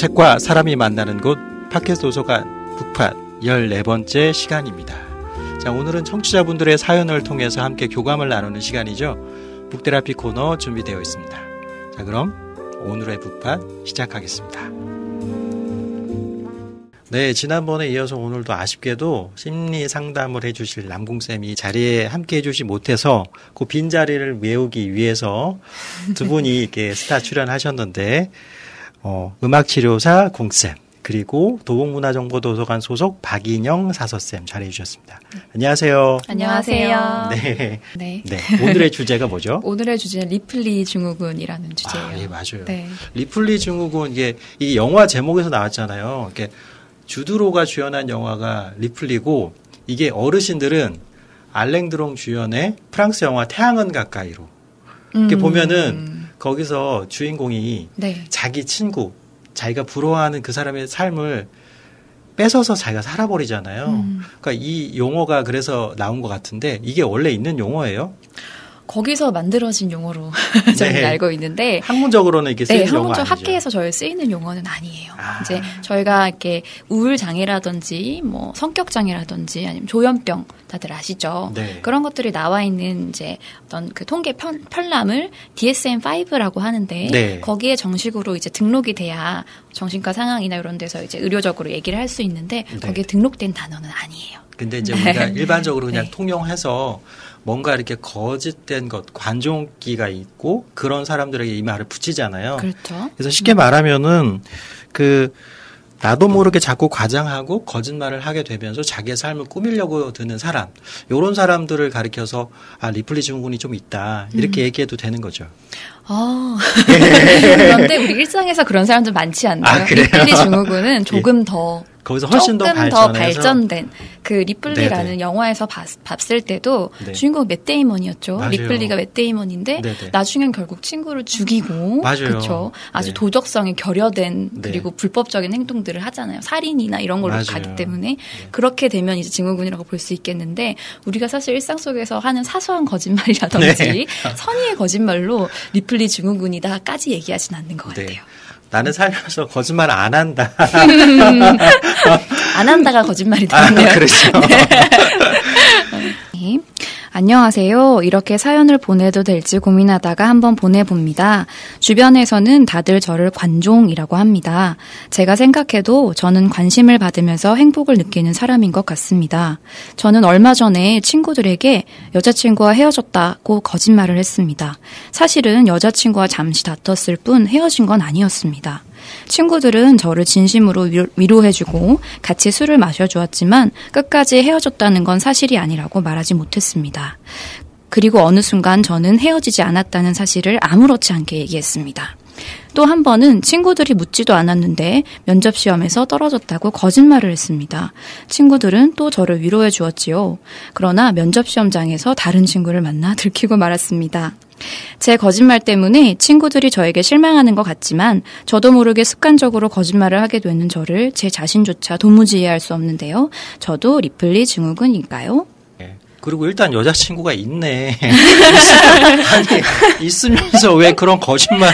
책과 사람이 만나는 곳 팟캐스트 도서관 북팟 14번째 시간입니다. 자, 오늘은 청취자분들의 사연을 통해서 함께 교감을 나누는 시간이죠. 북테라피 코너 준비되어 있습니다. 자, 그럼 오늘의 북팟 시작하겠습니다. 네, 지난번에 이어서 오늘도 아쉽게도 심리 상담을 해주실 남궁쌤이 자리에 함께 해주지 못해서 그 빈자리를 메우기 위해서 두 분이 이렇게 스타 출연하셨는데, 음악치료사 궁쌤, 그리고 도봉문화정보도서관 소속 박인영 사서쌤 자리해 주셨습니다. 안녕하세요. 안녕하세요. 네. 오늘의 주제가 뭐죠? 오늘의 주제는 리플리 증후군이라는 주제예요. 아, 예, 맞아요. 네. 리플리 증후군, 이게 영화 제목에서 나왔잖아요. 이게 주드로가 주연한 영화가 리플리고, 이게 어르신들은 알랭드롱 주연의 프랑스 영화 태양은 가까이로. 이렇게 보면은 거기서 주인공이 네. 자기 친구, 자기가 부러워하는 그 사람의 삶을 뺏어서 자기가 살아버리잖아요. 그러니까 이 용어가 그래서 나온 것 같은데, 이게 원래 있는 용어예요? 거기서 만들어진 용어로 저는 네. 알고 있는데, 학문적으로는 이게 쓰이는 용어 아니죠? 학계에서 저희 쓰이는 용어는 아니에요. 이제 저희가 이렇게 우울 장애라든지 뭐 성격 장애라든지 아니면 조현병 다들 아시죠? 네. 그런 것들이 나와 있는 이제 어떤 그 통계 편람을 DSM-5라고 하는데, 네. 거기에 정식으로 이제 등록이 돼야 정신과 상황이나 이런 데서 이제 의료적으로 얘기를 할 수 있는데, 네. 거기에 등록된 단어는 아니에요. 근데 이제 우리가 일반적으로 그냥 네. 통용해서 뭔가 이렇게 거짓된 것, 관종기가 있고 그런 사람들에게 이 말을 붙이잖아요. 그렇죠. 그래서 쉽게 말하면은 나도 모르게 자꾸 과장하고 거짓말을 하게 되면서 자기의 삶을 꾸미려고 드는 사람, 이런 사람들을 가리켜서 리플리 증후군이 좀 있다, 이렇게 얘기해도 되는 거죠. 그런데 우리 일상에서 그런 사람들 많지 않나요? 리플리 증후군은 조금 더 거기서 훨씬 더 발전된 그 리플리라는 네네. 영화에서 봤을 때도 네. 주인공 맷 데이먼이었죠. 맞아요. 리플리가 맷 데이먼인데 네네. 나중엔 결국 친구를 죽이고 그렇죠. 아주 네. 도덕성이 결여된 네. 그리고 불법적인 행동들을 하잖아요. 살인이나 이런 걸로 맞아요. 가기 때문에 네. 그렇게 되면 이제 증후군이라고 볼 수 있겠는데, 우리가 사실 일상 속에서 하는 사소한 거짓말이라든지 네. 선의의 거짓말로 리플리 증후군이다까지 얘기하진 않는 것 같아요. 네. 나는 살면서 거짓말 안 한다. 안 한다가 거짓말이 되네요. 그렇죠. 네. 안녕하세요. 이렇게 사연을 보내도 될지 고민하다가 한번 보내봅니다. 주변에서는 다들 저를 관종이라고 합니다. 제가 생각해도 저는 관심을 받으면서 행복을 느끼는 사람인 것 같습니다. 저는 얼마 전에 친구들에게 여자친구와 헤어졌다고 거짓말을 했습니다. 사실은 여자친구와 잠시 다퉜을 뿐 헤어진 건 아니었습니다. 친구들은 저를 진심으로 위로해주고 같이 술을 마셔주었지만 끝까지 헤어졌다는 건 사실이 아니라고 말하지 못했습니다. 그리고 어느 순간 저는 헤어지지 않았다는 사실을 아무렇지 않게 얘기했습니다. 또 한 번은 친구들이 묻지도 않았는데 면접시험에서 떨어졌다고 거짓말을 했습니다. 친구들은 또 저를 위로해 주었지요. 그러나 면접시험장에서 다른 친구를 만나 들키고 말았습니다. 제 거짓말 때문에 친구들이 저에게 실망하는 것 같지만 저도 모르게 습관적으로 거짓말을 하게 되는 저를 제 자신조차 도무지 이해할 수 없는데요. 저도 리플리 증후군일까요? 그리고 일단 여자친구가 있네. 아니, 있으면서 왜 그런 거짓말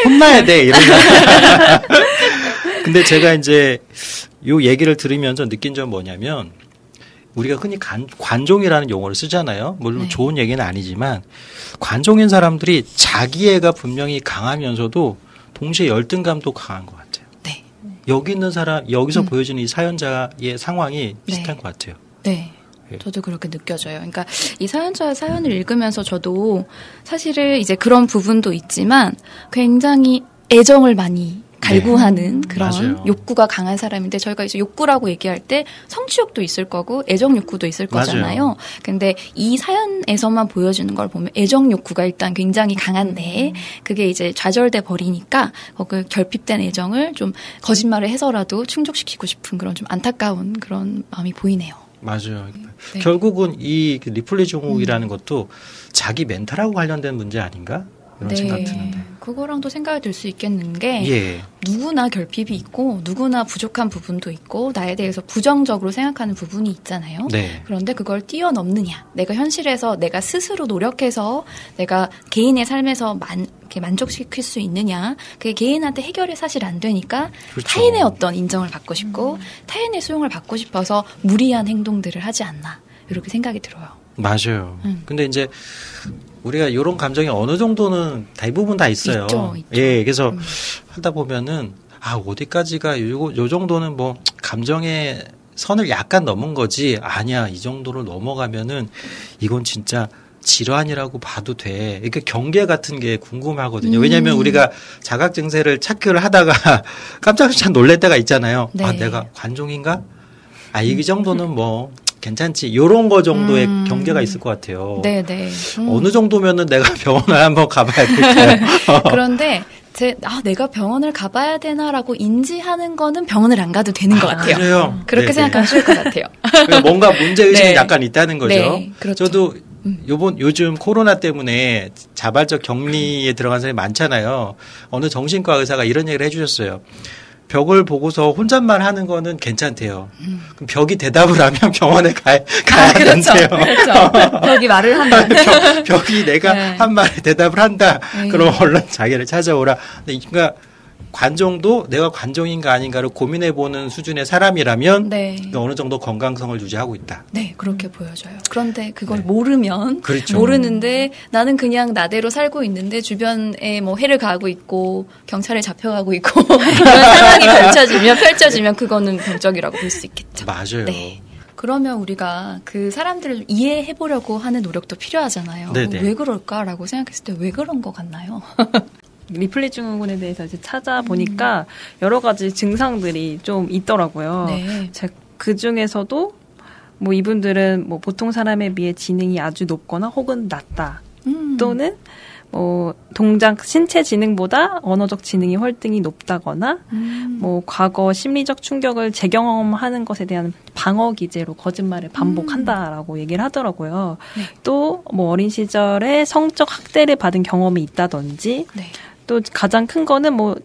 혼나야 돼, 이런 거. 근데 제가 이제 요 얘기를 들으면서 느낀 점은 뭐냐면, 우리가 흔히 관종이라는 용어를 쓰잖아요. 물론 네. 좋은 얘기는 아니지만, 관종인 사람들이 자기애가 분명히 강하면서도 동시에 열등감도 강한 것 같아요. 네. 여기 있는 사람, 여기서 보여지는 이 사연자의 상황이 비슷한 네. 것 같아요. 네. 저도 그렇게 느껴져요. 그러니까 이 사연자의 사연을 읽으면서 저도 사실은 이제 그런 부분도 있지만 굉장히 애정을 많이 갈구하는 그런 맞아요. 욕구가 강한 사람인데, 저희가 이제 욕구라고 얘기할 때 성취욕도 있을 거고 애정 욕구도 있을 거잖아요. 맞아요. 근데 이 사연에서만 보여주는 걸 보면 애정 욕구가 일단 굉장히 강한데 그게 이제 좌절돼 버리니까 그 결핍된 애정을 좀 거짓말을 해서라도 충족시키고 싶은 그런 좀 안타까운 그런 마음이 보이네요. 맞아요. 네. 결국은 이 리플리 증후이라는 것도 자기 멘탈하고 관련된 문제 아닌가? 이런 네. 생각 드는데. 그거랑도 생각이 들 수 있겠는 게 예. 누구나 결핍이 있고 누구나 부족한 부분도 있고 나에 대해서 부정적으로 생각하는 부분이 있잖아요. 네. 그런데 그걸 뛰어넘느냐. 내가 현실에서 내가 스스로 노력해서 내가 개인의 삶에서 이렇게 만족시킬 수 있느냐. 그게 개인한테 해결이 사실 안 되니까 그렇죠. 타인의 어떤 인정을 받고 싶고 타인의 수용을 받고 싶어서 무리한 행동들을 하지 않나. 이렇게 생각이 들어요. 맞아요. 근데 이제 우리가 이런 감정이 어느 정도는 대부분 다 있어요. 있죠. 예, 그래서 하다 보면은 어디까지가 요 정도는 뭐 감정의 선을 약간 넘은 거지. 아니야, 이 정도를 넘어가면은 이건 진짜 질환이라고 봐도 돼. 이렇게 경계 같은 게 궁금하거든요. 왜냐하면 우리가 자각 증세를 찾기를 하다가 깜짝 놀랄 때가 있잖아요. 네. 내가 관종인가? 이 정도는 뭐 괜찮지. 요런 거 정도의 경계가 있을 것 같아요. 네네. 어느 정도면은 내가 병원을 한번 가봐야 될까요? 그런데 내가 병원을 가봐야 되나라고 인지하는 거는 병원을 안 가도 되는 것 같아요. 그래요? 그렇게 네네. 생각하면 쉬울 것 같아요. 뭔가 문제의식이 네. 약간 있다는 거죠. 네, 그렇죠. 저도 요즘 코로나 때문에 자발적 격리에 들어간 사람이 많잖아요. 어느 정신과 의사가 이런 얘기를 해주셨어요. 벽을 보고서 혼잣말 하는 거는 괜찮대요. 그럼 벽이 대답을 하면 병원에 가야 그렇죠. 된대요. 그렇죠. 벽이 말을 하면. 벽이 내가 네. 한 말에 대답을 한다. 네. 그럼 얼른 자기를 찾아오라. 그러니까 관종도 내가 관종인가 아닌가를 고민해보는 수준의 사람이라면 네. 어느 정도 건강성을 유지하고 있다. 네, 그렇게 보여져요. 그런데 그걸 네. 모르면 그렇죠. 모르는데 나는 그냥 나대로 살고 있는데 주변에 뭐 해를 가하고 있고 경찰에 잡혀가고 있고 이런 상황이 펼쳐지면 그거는 병적이라고 볼 수 있겠죠. 맞아요. 네. 그러면 우리가 그 사람들을 이해해 보려고 하는 노력도 필요하잖아요. 네네. 왜 그럴까라고 생각했을 때 왜 그런 것 같나요? 리플리 증후군에 대해서 이제 찾아보니까 여러 가지 증상들이 좀 있더라고요. 네. 그 중에서도 뭐 이분들은 뭐 보통 사람에 비해 지능이 아주 높거나 혹은 낮다. 또는 뭐 동작 신체 지능보다 언어적 지능이 월등히 높다거나 뭐 과거 심리적 충격을 재경험하는 것에 대한 방어 기제로 거짓말을 반복한다라고 얘기를 하더라고요. 네. 또 뭐 어린 시절에 성적 학대를 받은 경험이 있다든지 네. 또 가장 큰 거는 뭐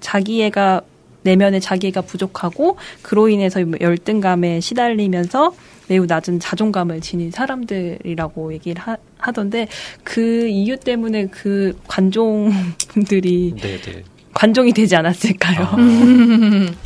내면에 자기애가 부족하고 그로 인해서 열등감에 시달리면서 매우 낮은 자존감을 지닌 사람들이라고 얘기를 하던데 그 이유 때문에 그 관종분들이 네네. 관종이 되지 않았을까요?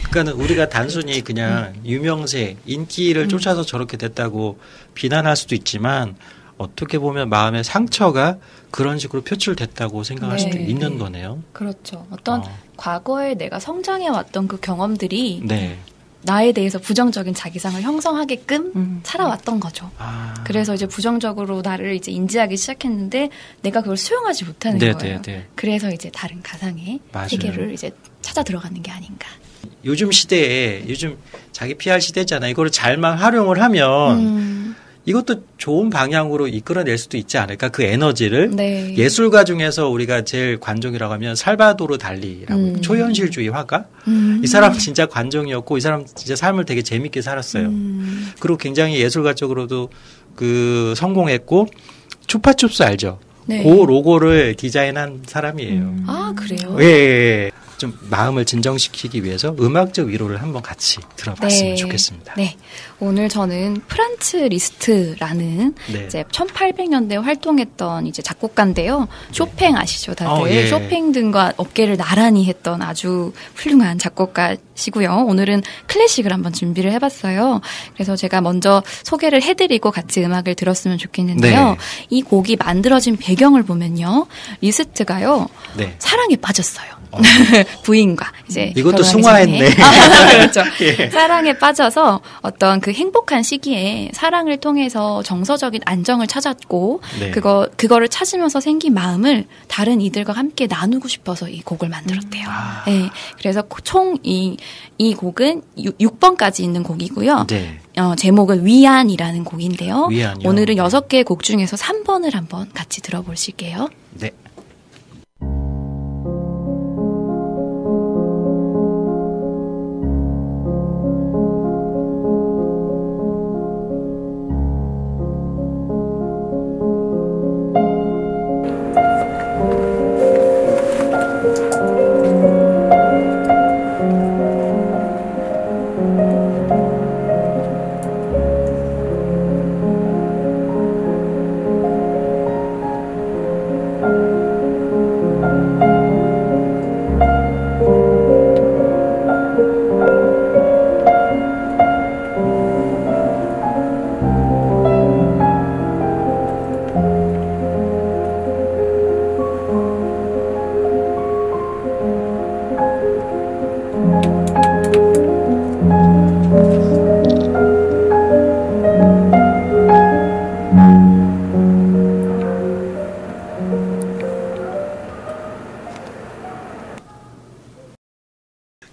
그러니까 우리가 단순히 그냥 유명세, 인기를 쫓아서 저렇게 됐다고 비난할 수도 있지만 어떻게 보면 마음의 상처가 그런 식으로 표출됐다고 생각할 수도 네. 있는 거네요. 그렇죠. 어떤 과거에 내가 성장해왔던 그 경험들이 네. 나에 대해서 부정적인 자기상을 형성하게끔 살아왔던 거죠. 그래서 이제 부정적으로 나를 이제 인지하기 시작했는데 내가 그걸 수용하지 못하는 거예요. 그래서 이제 다른 가상의 맞아요. 세계를 이제 찾아 들어가는 게 아닌가. 요즘 시대에 요즘 자기 PR 시대잖아요. 이거를 잘만 활용을 하면 이것도 좋은 방향으로 이끌어낼 수도 있지 않을까? 그 에너지를. 네. 예술가 중에서 우리가 제일 관종이라고 하면 살바도르 달리라고 초현실주의 화가. 이 사람은 진짜 관종이었고 이 사람 진짜 삶을 되게 재밌게 살았어요. 그리고 굉장히 예술가적으로도 그 성공했고 추파춥스 알죠? 네. 그 로고를 디자인한 사람이에요. 아, 그래요? 예. 좀 마음을 진정시키기 위해서 음악적 위로를 한번 같이 들어봤으면 좋겠습니다. 네. 오늘 저는 프란츠 리스트라는 이제 1800년대에 활동했던 이제 작곡가인데요. 쇼팽 아시죠, 다들? 쇼팽 등과 어깨를 나란히 했던 아주 훌륭한 작곡가시고요. 오늘은 클래식을 한번 준비를 해봤어요. 그래서 제가 먼저 소개를 해드리고 같이 음악을 들었으면 좋겠는데요. 이 곡이 만들어진 배경을 보면요. 리스트가요. 사랑에 빠졌어요. 부인과 이제 이것도 숭화했네. 그렇죠. 사랑에 빠져서 어떤 그 행복한 시기에 사랑을 통해서 정서적인 안정을 찾았고 그거를 찾으면서 생긴 마음을 다른 이들과 함께 나누고 싶어서 이 곡을 만들었대요. 네. 그래서 총 이 곡은 6번까지 있는 곡이고요. 제목은 위안이라는 곡인데요. 위안이요? 오늘은 6개의 곡 중에서 3번을 한번 같이 들어보실게요. 네.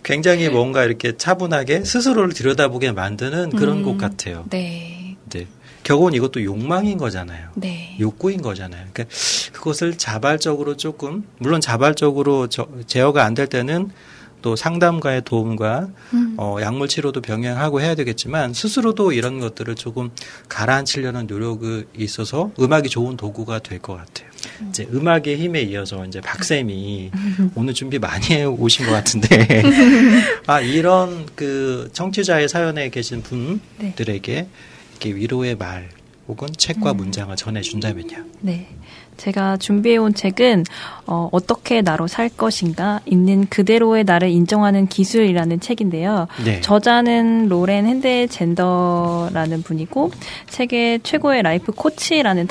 굉장히 뭔가 이렇게 차분하게 스스로를 들여다보게 만드는 그런 곡 같아요. 네. 네. 결국은 이것도 욕망인 거잖아요. 네. 욕구인 거잖아요. 그러니까 그것을 자발적으로 조금, 물론 자발적으로 제어가 안 될 때는 또 상담가의 도움과 약물 치료도 병행하고 해야 되겠지만 스스로도 이런 것들을 조금 가라앉히려는 노력이 있어서 음악이 좋은 도구가 될 것 같아요. 이제 음악의 힘에 이어서 이제 박쌤이 오늘 준비 많이 해 오신 것 같은데 이런 그 청취자의 사연에 계신 분들에게 이렇게 위로의 말 혹은 책과 문장을 전해준다면요. 네. 제가 준비해온 책은 어떻게 나로 살 것인가 있는 그대로의 나를 인정하는 기술이라는 책인데요. 네. 저자는 로렌 핸델젠더라는 분이고 책의 최고의 라이프 코치라는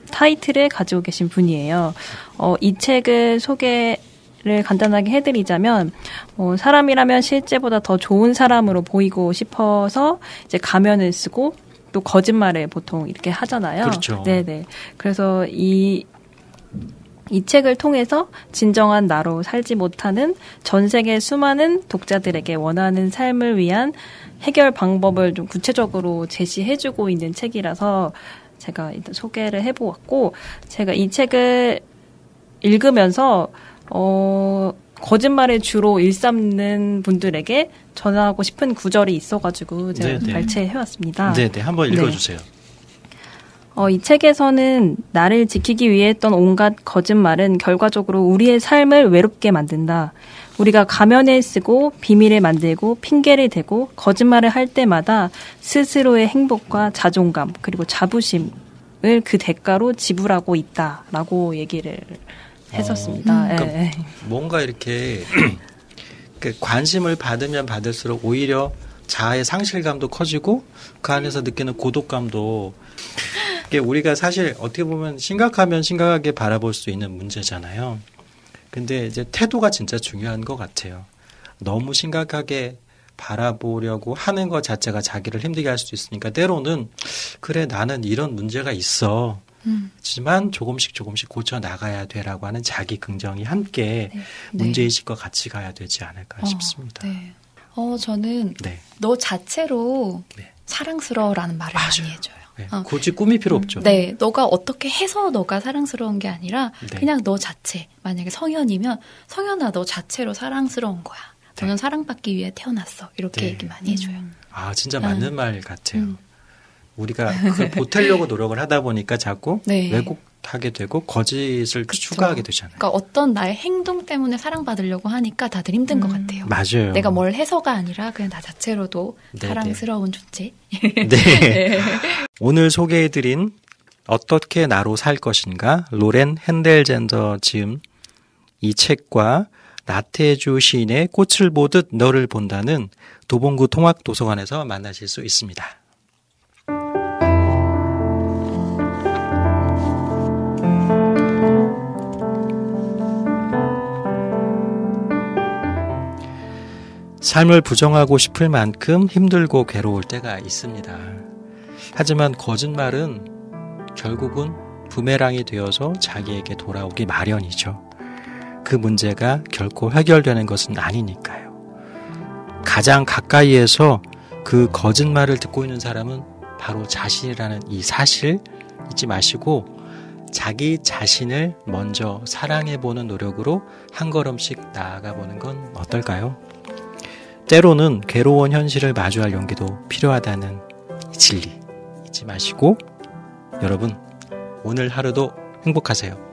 타이틀을 가지고 계신 분이에요. 이 책을 소개를 간단하게 해드리자면 사람이라면 실제보다 더 좋은 사람으로 보이고 싶어서 이제 가면을 쓰고 또 거짓말을 보통 이렇게 하잖아요. 그렇죠. 네네. 그래서 이 책을 통해서 진정한 나로 살지 못하는 전 세계 수많은 독자들에게 원하는 삶을 위한 해결 방법을 좀 구체적으로 제시해주고 있는 책이라서 제가 일단 소개를 해보았고, 제가 이 책을 읽으면서 거짓말을 주로 일삼는 분들에게 전하고 싶은 구절이 있어가지고 제가 발췌해왔습니다. 네네, 한번 읽어주세요. 이 책에서는 나를 지키기 위해 했던 온갖 거짓말은 결과적으로 우리의 삶을 외롭게 만든다. 우리가 가면을 쓰고 비밀을 만들고 핑계를 대고 거짓말을 할 때마다 스스로의 행복과 자존감 그리고 자부심을 그 대가로 지불하고 있다라고 얘기를 했었습니다. 그러니까 뭔가 이렇게 관심을 받으면 받을수록 오히려 자아의 상실감도 커지고 그 안에서 느끼는 고독감도 우리가 사실 어떻게 보면 심각하면 심각하게 바라볼 수 있는 문제잖아요. 근데 이제 태도가 진짜 중요한 것 같아요. 너무 심각하게 바라보려고 하는 것 자체가 자기를 힘들게 할 수도 있으니까 때로는 그래 나는 이런 문제가 있어. 하지만 조금씩 고쳐 나가야 돼라고 하는 자기 긍정이 함께 문제의식과 같이 가야 되지 않을까 싶습니다. 네. 저는 너 자체로 사랑스러워라는 말을 많이 해줘요. 네. 굳이 꾸밀 필요 없죠. 네. 너가 어떻게 해서 너가 사랑스러운 게 아니라 그냥 너 자체. 만약에 성현이면 성현아 너 자체로 사랑스러운 거야. 너는 사랑받기 위해 태어났어. 이렇게 얘기 많이 해줘요. 진짜 맞는 말 같아요. 우리가 그걸 보태려고 노력을 하다 보니까 자꾸 왜곡하게 되고 거짓을 추가하게 되잖아요. 그러니까 어떤 나의 행동 때문에 사랑받으려고 하니까 다들 힘든 것 같아요. 맞아요. 내가 뭘 해서가 아니라 그냥 나 자체로도 사랑스러운 존재. 네. 오늘 소개해드린 어떻게 나로 살 것인가 로렌 핸델젠더 지음 이 책과 나태주 시인의 꽃을 보듯 너를 본다는 도봉구 통학도서관에서 만나실 수 있습니다. 삶을 부정하고 싶을 만큼 힘들고 괴로울 때가 있습니다. 하지만 거짓말은 결국은 부메랑이 되어서 자기에게 돌아오기 마련이죠. 그 문제가 결코 해결되는 것은 아니니까요. 가장 가까이에서 그 거짓말을 듣고 있는 사람은 바로 자신이라는 이 사실 잊지 마시고 자기 자신을 먼저 사랑해보는 노력으로 한 걸음씩 나아가보는 건 어떨까요? 때로는 괴로운 현실을 마주할 용기도 필요하다는 진리 잊지 마시고 여러분 오늘 하루도 행복하세요.